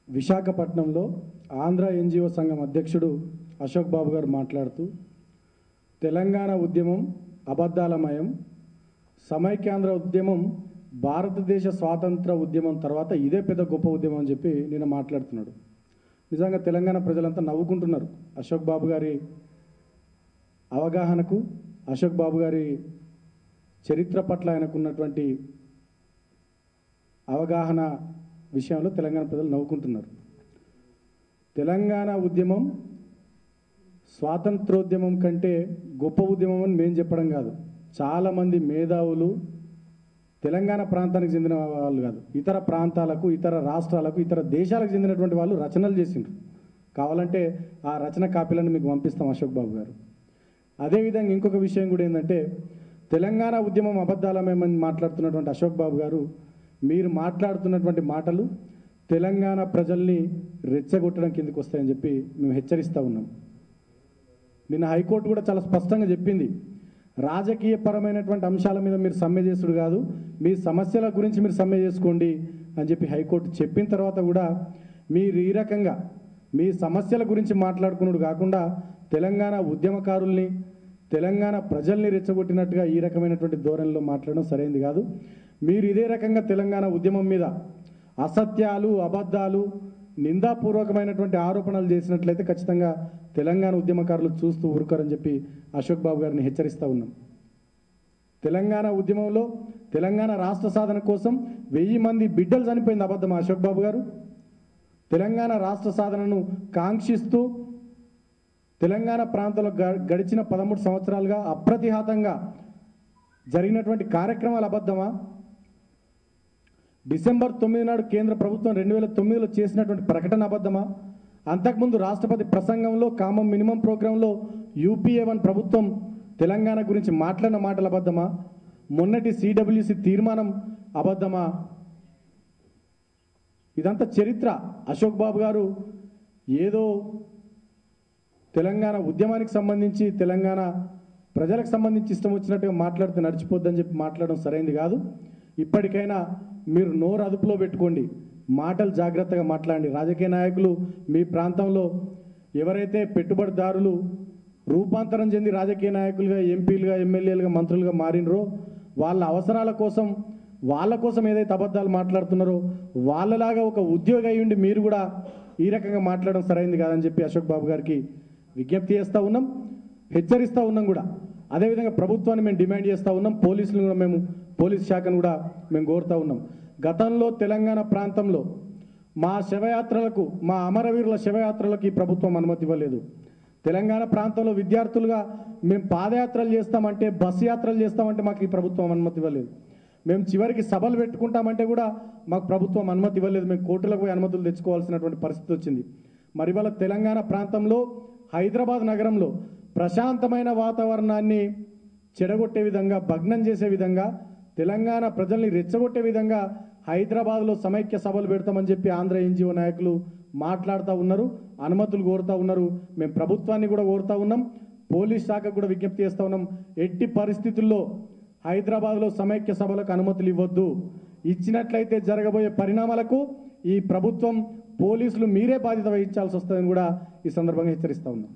విశాఖపట్నంలో ఆంధ్ర ఎన్జిఓ సంఘం అధ్యక్షుడు అశోక్ బాబు గారు మాట్లాడుతూ తెలంగాణ ఉద్యమం అబద్ధాలమయం, సమైక్యాంధ్ర ఉద్యమం భారతదేశ స్వాతంత్ర ఉద్యమం తర్వాత ఇదే పెద్ద గొప్ప ఉద్యమం అని చెప్పి నిన్న మాట్లాడుతున్నాడు. నిజంగా తెలంగాణ ప్రజలంతా నవ్వుకుంటున్నారు. అశోక్ బాబు గారి అవగాహనకు, అశోక్ బాబు గారి చరిత్ర పట్ల ఆయనకున్నటువంటి అవగాహన విషయంలో తెలంగాణ ప్రజలు నవ్వుకుంటున్నారు. తెలంగాణ ఉద్యమం స్వాతంత్రోద్యమం కంటే గొప్ప ఉద్యమం అని మేము చెప్పడం కాదు. చాలామంది మేధావులు తెలంగాణ ప్రాంతానికి చెందిన వాళ్ళు కాదు, ఇతర ప్రాంతాలకు, ఇతర రాష్ట్రాలకు, ఇతర దేశాలకు చెందినటువంటి వాళ్ళు రచనలు చేసిండ్రు. కావాలంటే ఆ రచన కాపీలను మీకు పంపిస్తాం అశోక్ బాబు గారు. అదేవిధంగా ఇంకొక విషయం కూడా ఏంటంటే, తెలంగాణ ఉద్యమం అబద్ధాలమేమని మాట్లాడుతున్నటువంటి అశోక్ బాబు గారు, మీరు మాట్లాడుతున్నటువంటి మాటలు తెలంగాణ ప్రజల్ని రెచ్చగొట్టడం కిందకు వస్తాయని చెప్పి మేము హెచ్చరిస్తూ ఉన్నాం. నిన్న హైకోర్టు కూడా చాలా స్పష్టంగా చెప్పింది, రాజకీయపరమైనటువంటి అంశాల మీద మీరు సమ్మె చేసుడు కాదు, మీ సమస్యల గురించి మీరు సమ్మె చేసుకోండి అని చెప్పి హైకోర్టు చెప్పిన తర్వాత కూడా మీరు ఈ రకంగా మీ సమస్యల గురించి మాట్లాడుకున్నాడు కాకుండా తెలంగాణ ఉద్యమకారుల్ని, తెలంగాణ ప్రజల్ని రెచ్చగొట్టినట్టుగా ఈ రకమైనటువంటి ధోరణిలో మాట్లాడడం సరైనది కాదు. మీరు ఇదే రకంగా తెలంగాణ ఉద్యమం మీద అసత్యాలు, అబద్ధాలు, నిందాపూర్వకమైనటువంటి ఆరోపణలు చేసినట్లయితే ఖచ్చితంగా తెలంగాణ ఉద్యమకారులు చూస్తూ ఊరుకోరని చెప్పి అశోక్ బాబు గారిని హెచ్చరిస్తూ ఉన్నాం. తెలంగాణ ఉద్యమంలో తెలంగాణ రాష్ట్ర సాధన కోసం 1000 మంది బిడ్డలు చనిపోయింది అబద్ధమా అశోక్ బాబు గారు? తెలంగాణ రాష్ట్ర సాధనను కాంక్షిస్తూ తెలంగాణ ప్రాంతంలో గడిచిన 13 సంవత్సరాలుగా అప్రతిహాతంగా జరిగినటువంటి కార్యక్రమాలు అబద్ధమా? డిసెంబర్ 9 నాడు కేంద్ర ప్రభుత్వం 2009లో చేసినటువంటి ప్రకటన అబద్ధమా? అంతకుముందు రాష్ట్రపతి ప్రసంగంలో కామన్ మినిమం ప్రోగ్రాంలో UPA1 ప్రభుత్వం తెలంగాణ గురించి మాట్లాడిన మాటలు అబద్ధమా? మొన్నటి CWC తీర్మానం అబద్ధమా? ఇదంతా చరిత్ర. అశోక్ బాబు గారు ఏదో తెలంగాణ ఉద్యమానికి సంబంధించి, తెలంగాణ ప్రజలకు సంబంధించి ఇష్టం వచ్చినట్టుగా మాట్లాడితే నడిచిపోద్దని చెప్పి మాట్లాడడం సరైనది కాదు. ఇప్పటికైనా మీరు నోరు అదుపులో పెట్టుకోండి, మాటలు జాగ్రత్తగా మాట్లాడండి. రాజకీయ నాయకులు మీ ప్రాంతంలో ఎవరైతే పెట్టుబడిదారులు రూపాంతరం చెంది రాజకీయ నాయకులుగా, ఎంపీలుగా, ఎమ్మెల్యేలుగా, మంత్రులుగా మారినరో వాళ్ళ అవసరాల కోసం, వాళ్ళ కోసం ఏదైతే అబద్ధాలు మాట్లాడుతున్నారో వాళ్ళలాగా ఒక ఉద్యోగి అయి ఉండి మీరు కూడా ఈ రకంగా మాట్లాడడం సరైనది కాదని చెప్పి అశోక్ బాబు గారికి విజ్ఞప్తి చేస్తూ ఉన్నాం, హెచ్చరిస్తూ ఉన్నాం కూడా. అదేవిధంగా ప్రభుత్వాన్ని మేము డిమాండ్ చేస్తూ ఉన్నాం, పోలీసులు కూడా మేము, పోలీస్ శాఖను కూడా మేము కోరుతూ ఉన్నాం. గతంలో తెలంగాణ ప్రాంతంలో మా శవయాత్రలకు, మా అమరవీరుల శవయాత్రలకు ఈ ప్రభుత్వం అనుమతి ఇవ్వలేదు. తెలంగాణ ప్రాంతంలో విద్యార్థులుగా మేము పాదయాత్రలు చేస్తామంటే, బస్సు యాత్రలు చేస్తామంటే మాకు ఈ ప్రభుత్వం అనుమతి ఇవ్వలేదు. మేము చివరికి సభలు పెట్టుకుంటామంటే కూడా మాకు ప్రభుత్వం అనుమతి ఇవ్వలేదు. మేము కోర్టులకు పోయి అనుమతులు తెచ్చుకోవాల్సినటువంటి పరిస్థితి వచ్చింది. మరి వాళ్ళ తెలంగాణ ప్రాంతంలో, హైదరాబాద్ నగరంలో ప్రశాంతమైన వాతావరణాన్ని చెడగొట్టే విధంగా, భగ్నం చేసే విధంగా, తెలంగాణ ప్రజల్ని రెచ్చగొట్టే విధంగా హైదరాబాద్లో సమైక్య సభలు పెడతామని చెప్పి ఆంధ్ర ఎన్జిఓ నాయకులు మాట్లాడుతూ ఉన్నారు, అనుమతులు కోరుతూ ఉన్నారు. మేము ప్రభుత్వాన్ని కూడా కోరుతూ ఉన్నాం, పోలీస్ శాఖకు కూడా విజ్ఞప్తి చేస్తూ ఉన్నాం, ఎట్టి పరిస్థితుల్లో హైదరాబాద్లో సమైక్య సభలకు అనుమతులు ఇవ్వద్దు. ఇచ్చినట్లయితే జరగబోయే పరిణామాలకు ఈ ప్రభుత్వం, పోలీసులు మీరే బాధ్యత వహించాల్సి వస్తుందని కూడా ఈ సందర్భంగా హెచ్చరిస్తూ ఉన్నాం.